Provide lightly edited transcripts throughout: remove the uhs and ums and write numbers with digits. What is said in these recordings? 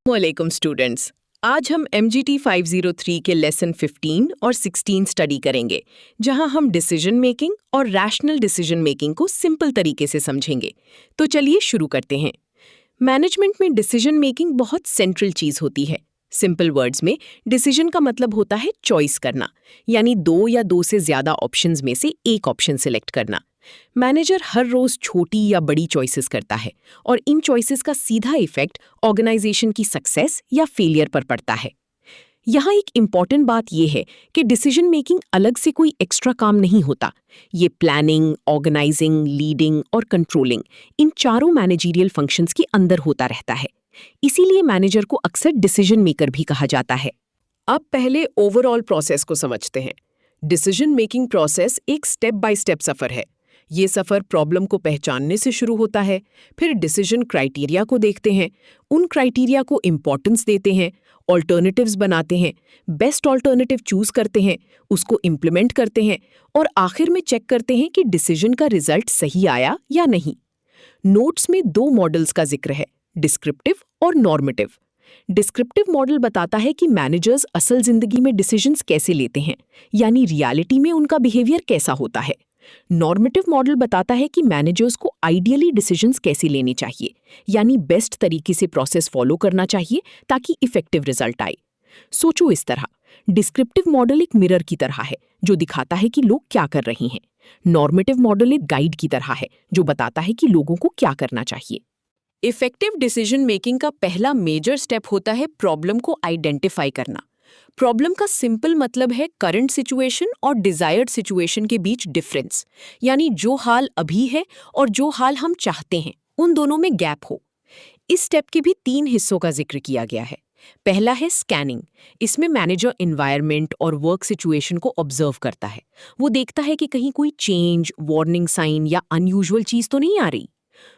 वालेकुम स्टूडेंट्स। आज हम MGT 503 के लेसन 15 और 16 स्टडी करेंगे, जहां हम डिसीजन मेकिंग और रैशनल डिसीजन मेकिंग को सिंपल तरीके से समझेंगे। तो चलिए शुरू करते हैं। मैनेजमेंट में डिसीजन मेकिंग बहुत सेंट्रल चीज होती है। सिंपल वर्ड्स में डिसीजन का मतलब होता है चॉइस करना, यानी दो या दो से ज्यादा ऑप्शंस में से एक ऑप्शन सिलेक्ट करना। मैनेजर हर रोज छोटी या बड़ी चॉइसेस करता है और इन चॉइसेस का सीधा इफेक्ट ऑर्गेनाइजेशन की सक्सेस या फेलियर पर पड़ता है। यहाँ एक इम्पॉर्टेंट बात यह है कि डिसीजन मेकिंग अलग से कोई एक्स्ट्रा काम नहीं होता। ये प्लानिंग, ऑर्गेनाइजिंग, लीडिंग और कंट्रोलिंग, इन चारों मैनेजरियल फंक्शंस के अंदर होता रहता है। इसीलिए मैनेजर को अक्सर डिसीजन मेकर भी कहा जाता है। अब पहले ओवरऑल प्रोसेस को समझते हैं। डिसीजन मेकिंग प्रोसेस एक स्टेप बाय स्टेप सफर है। ये सफर प्रॉब्लम को पहचानने से शुरू होता है, फिर डिसीजन क्राइटेरिया को देखते हैं, उन क्राइटेरिया को इम्पोर्टेंस देते हैं, ऑल्टरनेटिव्स बनाते हैं, बेस्ट ऑल्टरनेटिव चूज करते हैं, उसको इम्प्लीमेंट करते हैं और आखिर में चेक करते हैं कि डिसीजन का रिजल्ट सही आया या नहीं। नोट्स में दो मॉडल्स का जिक्र है, डिस्क्रिप्टिव और नॉर्मेटिव। डिस्क्रिप्टिव मॉडल बताता है कि मैनेजर्स असल जिंदगी में डिसीजंस कैसे लेते हैं, यानी रियलिटी में उनका बिहेवियर कैसा होता है। नॉर्मेटिव मॉडल बताता है कि मैनेजर्स को आइडियली डिसीजंस कैसे लेने चाहिए, यानी बेस्ट तरीके से प्रोसेस फॉलो करना चाहिए ताकि इफेक्टिव रिजल्ट आए। सोचो इस तरह, डिस्क्रिप्टिव मॉडल एक मिरर की तरह है जो दिखाता है कि लोग क्या कर रहे हैं। नॉर्मेटिव मॉडल एक गाइड की तरह है जो बताता है कि लोगों को क्या करना चाहिए। इफेक्टिव डिसीजन मेकिंग का पहला मेजर स्टेप होता है प्रॉब्लम को आइडेंटिफाई करना। प्रॉब्लम का सिंपल मतलब है करंट सिचुएशन और डिजायर्ड सिचुएशन के बीच डिफरेंस, यानी जो हाल अभी है और जो हाल हम चाहते हैं उन दोनों में गैप हो। इस स्टेप के भी 3 हिस्सों का जिक्र किया गया है। पहला है स्कैनिंग। इसमें मैनेजर एनवायरनमेंट और वर्क सिचुएशन को ऑब्जर्व करता है। वो देखता है कि कहीं कोई चेंज, वार्निंग साइन या अनयूजुअल चीज तो नहीं आ रही।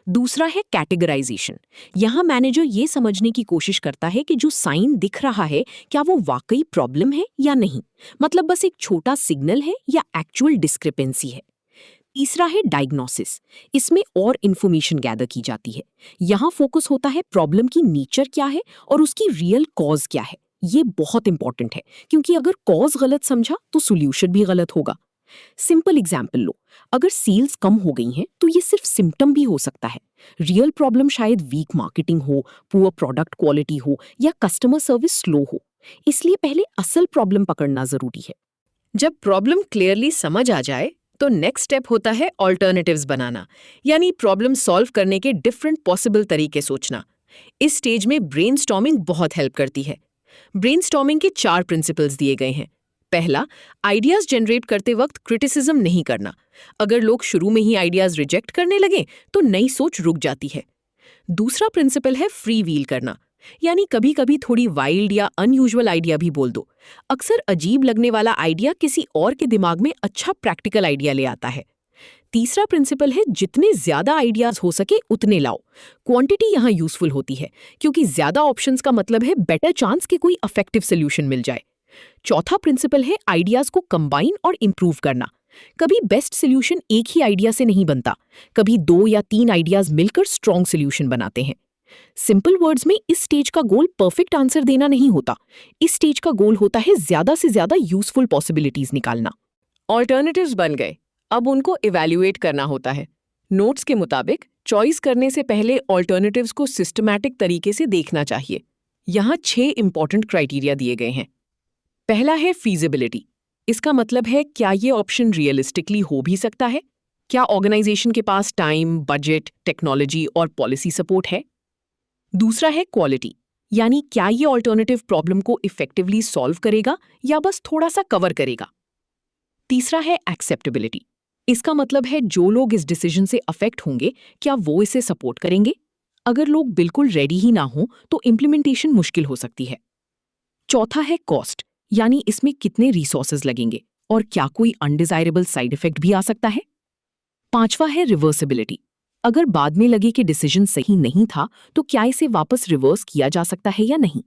दूसरा है कैटेगराइजेशन। यहाँ मैनेजर ये समझने की कोशिश करता है कि जो साइन दिख रहा है क्या वो वाकई प्रॉब्लम है या नहीं, मतलब बस एक छोटा सिग्नल है या एक्चुअल डिस्क्रिपेंसी है। तीसरा है डायग्नोसिस। इसमें और इंफॉर्मेशन गैदर की जाती है। यहाँ फोकस होता है प्रॉब्लम की नेचर क्या है और उसकी रियल कॉज क्या है। ये बहुत इंपॉर्टेंट है क्योंकि अगर कॉज गलत समझा तो सोल्यूशन भी गलत होगा। सिंपल एग्जाम्पल लो, अगर सेल्स कम हो गई हैं तो ये सिर्फ सिम्टम भी हो सकता है। रियल प्रॉब्लम शायद वीक मार्केटिंग हो, पुअर प्रोडक्ट क्वालिटी हो या कस्टमर सर्विस स्लो हो। इसलिए पहले असल प्रॉब्लम पकड़ना जरूरी है। जब प्रॉब्लम क्लियरली समझ आ जाए तो नेक्स्ट स्टेप होता है ऑल्टरनेटिव्स बनाना, यानी प्रॉब्लम सॉल्व करने के डिफरेंट पॉसिबल तरीके सोचना। इस स्टेज में ब्रेनस्टॉर्मिंग बहुत हेल्प करती है। ब्रेनस्टॉर्मिंग के 4 प्रिंसिपल्स दिए गए हैं। पहला, आइडियाज जनरेट करते वक्त क्रिटिसिज्म नहीं करना। अगर लोग शुरू में ही आइडियाज रिजेक्ट करने लगे तो नई सोच रुक जाती है। दूसरा प्रिंसिपल है फ्री व्हील करना, यानी कभी कभी थोड़ी वाइल्ड या अनयूजुअल आइडिया भी बोल दो। अक्सर अजीब लगने वाला आइडिया किसी और के दिमाग में अच्छा प्रैक्टिकल आइडिया ले आता है। तीसरा प्रिंसिपल है जितने ज्यादा आइडियाज हो सके उतने लाओ। क्वांटिटी यहाँ यूजफुल होती है क्योंकि ज्यादा ऑप्शंस का मतलब है बेटर चांस कि कोई इफेक्टिव सोल्यूशन मिल जाए। चौथा प्रिंसिपल है आइडियाज को कंबाइन और इंप्रूव करना। कभी बेस्ट सोल्यूशन एक ही आइडिया से नहीं बनता, कभी 2 या 3 आइडियाज मिलकर स्ट्रॉन्ग सोल्यूशन बनाते हैं। सिंपल वर्ड्स में इस स्टेज का गोल परफेक्ट आंसर देना नहीं होता। इस स्टेज का गोल होता है ज्यादा से ज्यादा यूजफुल पॉसिबिलिटीज निकालना। ऑल्टरनेटिव्स बन गए, अब उनको इवैल्यूएट करना होता है। नोट्स के मुताबिक चॉइस करने से पहले ऑल्टरनेटिव्स को सिस्टमैटिक तरीके से देखना चाहिए। यहाँ 6 इंपॉर्टेंट क्राइटेरिया दिए गए हैं। पहला है फीजिबिलिटी। इसका मतलब है क्या ये ऑप्शन रियलिस्टिकली हो भी सकता है? क्या ऑर्गेनाइजेशन के पास टाइम, बजट, टेक्नोलॉजी और पॉलिसी सपोर्ट है? दूसरा है क्वालिटी, यानी क्या ये ऑल्टरनेटिव प्रॉब्लम को इफेक्टिवली सॉल्व करेगा या बस थोड़ा सा कवर करेगा? तीसरा है एक्सेप्टेबिलिटी। इसका मतलब है जो लोग इस डिसीजन से अफेक्ट होंगे क्या वो इसे सपोर्ट करेंगे? अगर लोग बिल्कुल रेडी ही ना हो तो इम्प्लीमेंटेशन मुश्किल हो सकती है। चौथा है कॉस्ट, यानी इसमें कितने रिसोर्सेज लगेंगे और क्या कोई अनडिजायरेबल साइड इफेक्ट भी आ सकता है। पांचवा है रिवर्सिबिलिटी। अगर बाद में लगे कि डिसीजन सही नहीं था तो क्या इसे वापस रिवर्स किया जा सकता है या नहीं।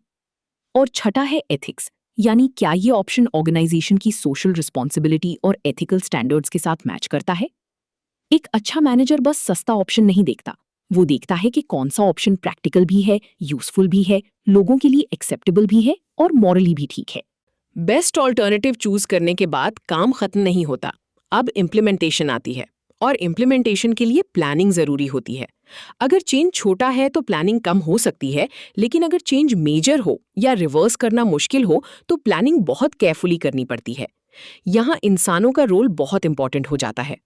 और छठा है एथिक्स, यानी क्या ये ऑप्शन ऑर्गेनाइजेशन की सोशल रिस्पॉन्सिबिलिटी और एथिकल स्टैंडर्ड्स के साथ मैच करता है। एक अच्छा मैनेजर बस सस्ता ऑप्शन नहीं देखता, वो देखता है कि कौन सा ऑप्शन प्रैक्टिकल भी है, यूजफुल भी है, लोगों के लिए एक्सेप्टेबल भी है और मॉरली भी ठीक है। बेस्ट ऑल्टरनेटिव चूज करने के बाद काम खत्म नहीं होता। अब इम्प्लीमेंटेशन आती है और इम्प्लीमेंटेशन के लिए प्लानिंग जरूरी होती है। अगर चेंज छोटा है तो प्लानिंग कम हो सकती है, लेकिन अगर चेंज मेजर हो या रिवर्स करना मुश्किल हो तो प्लानिंग बहुत केयरफुली करनी पड़ती है। यहाँ इंसानों का रोल बहुत इंपॉर्टेंट हो जाता है।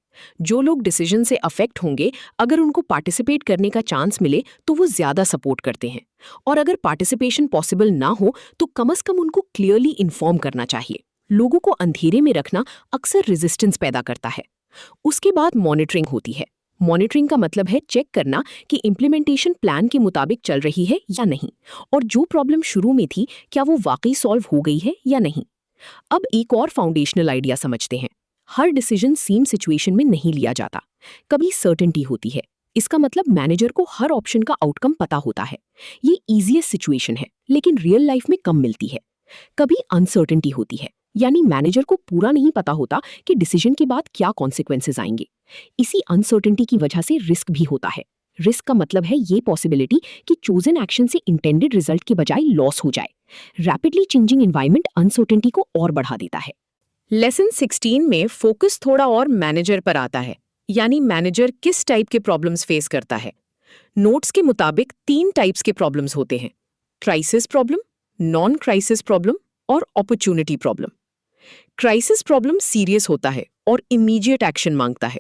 जो लोग डिसीजन से अफेक्ट होंगे, अगर उनको पार्टिसिपेट करने का चांस मिले तो वो ज्यादा सपोर्ट करते हैं, और अगर पार्टिसिपेशन पॉसिबल ना हो तो कम से कम उनको क्लियरली इन्फॉर्म करना चाहिए। लोगों को अंधेरे में रखना अक्सर रेजिस्टेंस पैदा करता है। उसके बाद मॉनिटरिंग होती है। मॉनिटरिंग का मतलब है चेक करना कि इम्प्लीमेंटेशन प्लान के मुताबिक चल रही है या नहीं, और जो प्रॉब्लम शुरू में थी क्या वो वाकई सॉल्व हो गई है या नहीं। अब एक और फाउंडेशनल आइडिया समझते हैं। हर डिसीजन सेम सिचुएशन में नहीं लिया जाता। कभी सर्टेनिटी होती है। इसका मतलब मैनेजर को हर ऑप्शन का आउटकम पता होता है। ये इजीएस्ट सिचुएशन है, लेकिन रियल लाइफ में कम मिलती है। कभी अनसर्टेनिटी होती है, यानी मैनेजर को पूरा नहीं पता होता कि डिसीजन के बाद क्या कॉन्सिक्वेंसेस आएंगे। इसी अनसर्टेनिटी की वजह से रिस्क भी होता है। रिस्क का मतलब है ये पॉसिबिलिटी कि चोजन एक्शन से इंटेंडेड रिजल्ट के बजाय लॉस हो जाए। रैपिडली चेंजिंग एनवायरनमेंट अनसर्टेनिटी को और बढ़ा देता है। लेसन 16 में फोकस थोड़ा और मैनेजर पर आता है, यानी मैनेजर किस टाइप के प्रॉब्लम्स फेस करता है। नोट्स के मुताबिक 3 टाइप्स के प्रॉब्लम्स होते हैं: crisis problem, non crisis problem और opportunity problem. Crisis problem serious होता है और इमीडिएट एक्शन मांगता है।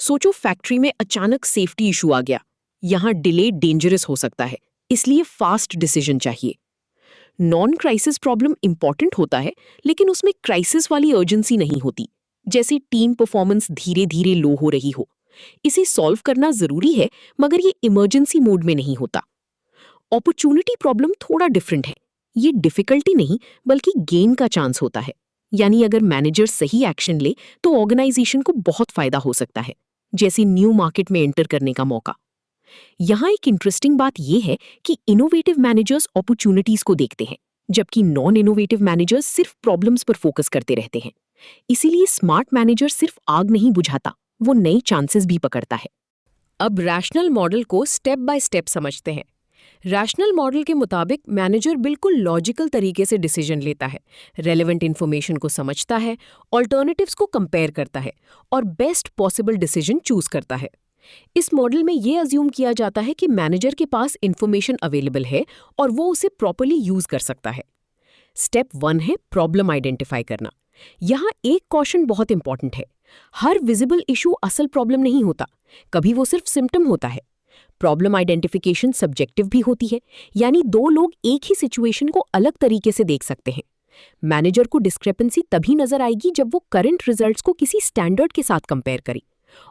सोचो फैक्ट्री में अचानक सेफ्टी इशू आ गया। यहाँ डिले डेंजरस हो सकता है, इसलिए फास्ट डिसीजन चाहिए। नॉन क्राइसिस प्रॉब्लम इंपॉर्टेंट होता है, लेकिन उसमें क्राइसिस वाली अर्जेंसी नहीं होती, जैसे टीम परफॉर्मेंस धीरे धीरे लो हो रही हो। इसे सॉल्व करना जरूरी है, मगर ये इमरजेंसी मोड में नहीं होता। अपॉर्चुनिटी प्रॉब्लम थोड़ा डिफरेंट है। ये डिफिकल्टी नहीं बल्कि गेन का चांस होता है, यानी अगर मैनेजर सही एक्शन ले तो ऑर्गेनाइजेशन को बहुत फायदा हो सकता है, जैसे न्यू मार्केट में एंटर करने का मौका। यहाँ एक इंटरेस्टिंग बात यह है कि इनोवेटिव मैनेजर्स अपॉर्चुनिटीज को देखते हैं, जबकि नॉन इनोवेटिव मैनेजर्स सिर्फ प्रॉब्लम्स पर फोकस करते रहते हैं। इसीलिए स्मार्ट मैनेजर सिर्फ आग नहीं बुझाता, वो नई चांसेस भी पकड़ता है। अब रैशनल मॉडल को स्टेप बाय स्टेप समझते हैं। रैशनल मॉडल के मुताबिक मैनेजर बिल्कुल लॉजिकल तरीके से डिसीजन लेता है, रेलेवेंट इन्फॉर्मेशन को समझता है, ऑल्टरनेटिव्स को कंपेयर करता है और बेस्ट पॉसिबल डिसीजन चूज करता है। इस मॉडल में यह अज्यूम किया जाता है कि मैनेजर के पास इंफॉर्मेशन अवेलेबल है और वो उसे प्रॉपर्ली यूज कर सकता है। स्टेप 1 है प्रॉब्लम आइडेंटिफाई करना। यहाँ एक कॉशन बहुत इंपॉर्टेंट है। हर विजिबल इशू असल प्रॉब्लम नहीं होता, कभी वो सिर्फ सिम्टम होता है। प्रॉब्लम आइडेंटिफिकेशन सब्जेक्टिव भी होती है, यानी 2 लोग एक ही सिचुएशन को अलग तरीके से देख सकते हैं। मैनेजर को डिस्क्रेपेंसी तभी नजर आएगी जब वो करंट रिजल्ट्स को किसी स्टैंडर्ड के साथ कंपेयर करे,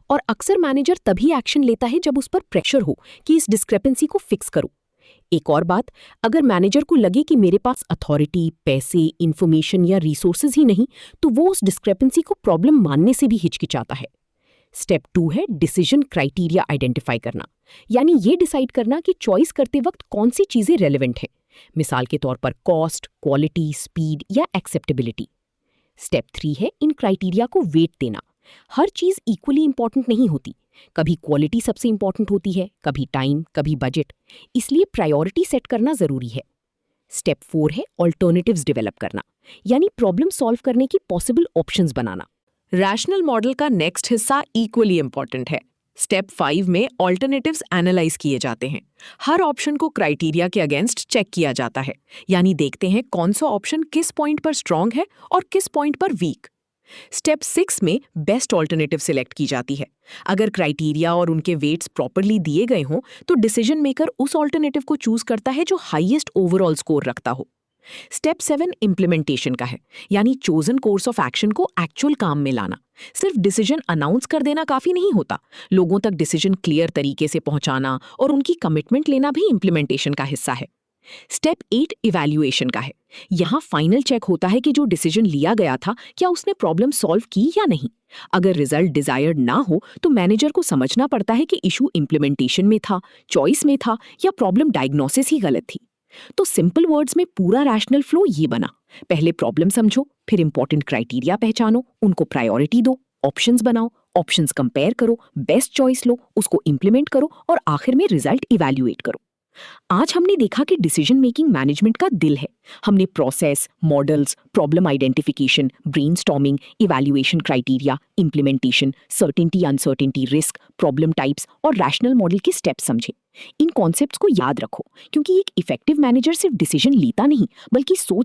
और अक्सर मैनेजर तभी एक्शन लेता है जब उस पर प्रेशर हो कि इस डिस्क्रेपेंसी को फिक्स करो। एक और बात, अगर मैनेजर को लगे कि मेरे पास अथॉरिटी, पैसे, इंफॉर्मेशन या रिसोर्सेज ही नहीं, तो वो उस डिस्क्रेपेंसी को प्रॉब्लम मानने से भी हिचकिचाता है। स्टेप 2 है डिसीजन क्राइटेरिया आइडेंटिफाई करना, यानी ये डिसाइड करना कि चॉइस करते वक्त कौन सी चीजें रेलेवेंट हैं, मिसाल के तौर पर कॉस्ट, क्वालिटी, स्पीड या एक्सेप्टेबिलिटी। स्टेप 3 है इन क्राइटेरिया को वेट देना। हर चीज इक्वली इंपॉर्टेंट नहीं होती, कभी क्वालिटी सबसे इंपॉर्टेंट होती है, कभी टाइम, कभी बजट, इसलिए प्रायोरिटी सेट करना जरूरी है। स्टेप 4 है ऑल्टरनेटिव्स डेवलप करना, यानी प्रॉब्लम सॉल्व करने की पॉसिबल ऑप्शंस बनाना। रैशनल मॉडल का नेक्स्ट हिस्सा इक्वली इंपॉर्टेंट है। स्टेप 5 में ऑल्टरनेटिव्स एनालाइज किए जाते हैं। हर ऑप्शन को क्राइटेरिया के अगेंस्ट चेक किया जाता है, यानी देखते हैं कौन सा ऑप्शन किस पॉइंट पर स्ट्रांग है और किस पॉइंट पर वीक। स्टेप 6 में बेस्ट ऑल्टरनेटिव सिलेक्ट की जाती है। अगर क्राइटेरिया और उनके वेट्स प्रॉपर्ली दिए गए हों तो डिसीजन मेकर उस ऑल्टरनेटिव को चूज करता है जो हाईएस्ट ओवरऑल स्कोर रखता हो। स्टेप 7 इम्प्लीमेंटेशन का है, यानी चोजन कोर्स ऑफ एक्शन को एक्चुअल काम में लाना। सिर्फ डिसीजन अनाउंस कर देना काफी नहीं होता, लोगों तक डिसीजन क्लियर तरीके से पहुंचाना और उनकी कमिटमेंट लेना भी इम्प्लीमेंटेशन का हिस्सा है। स्टेप 8 इवैल्यूएशन का है। यहाँ फाइनल चेक होता है कि जो डिसीजन लिया गया था क्या उसने प्रॉब्लम सॉल्व की या नहीं। अगर रिजल्ट डिजायर्ड ना हो तो मैनेजर को समझना पड़ता है कि इशू इम्प्लीमेंटेशन में था, चॉइस में था या प्रॉब्लम डायग्नोसिस ही गलत थी। तो सिंपल वर्ड्स में पूरा रैशनल फ्लो ये बना: पहले प्रॉब्लम समझो, फिर इंपॉर्टेंट क्राइटेरिया पहचानो, उनको प्रायोरिटी दो, ऑप्शंस बनाओ ऑप्शंस कंपेयर करो, बेस्ट चॉइस लो, उसको इम्प्लीमेंट करो और आखिर में रिजल्ट इवैल्यूएट करो। आज हमने देखा कि डिसीजन मेकिंग मैनेजमेंट का दिल है। हमने process, models, problem identification, brainstorming, evaluation criteria, implementation, certainty uncertainty, risk, problem types और रैशनल मॉडल के स्टेप्स समझे। इन कॉन्सेप्ट्स को याद रखो, क्योंकि एक इफेक्टिव मैनेजर सिर्फ डिसीजन लेता नहीं बल्कि सोच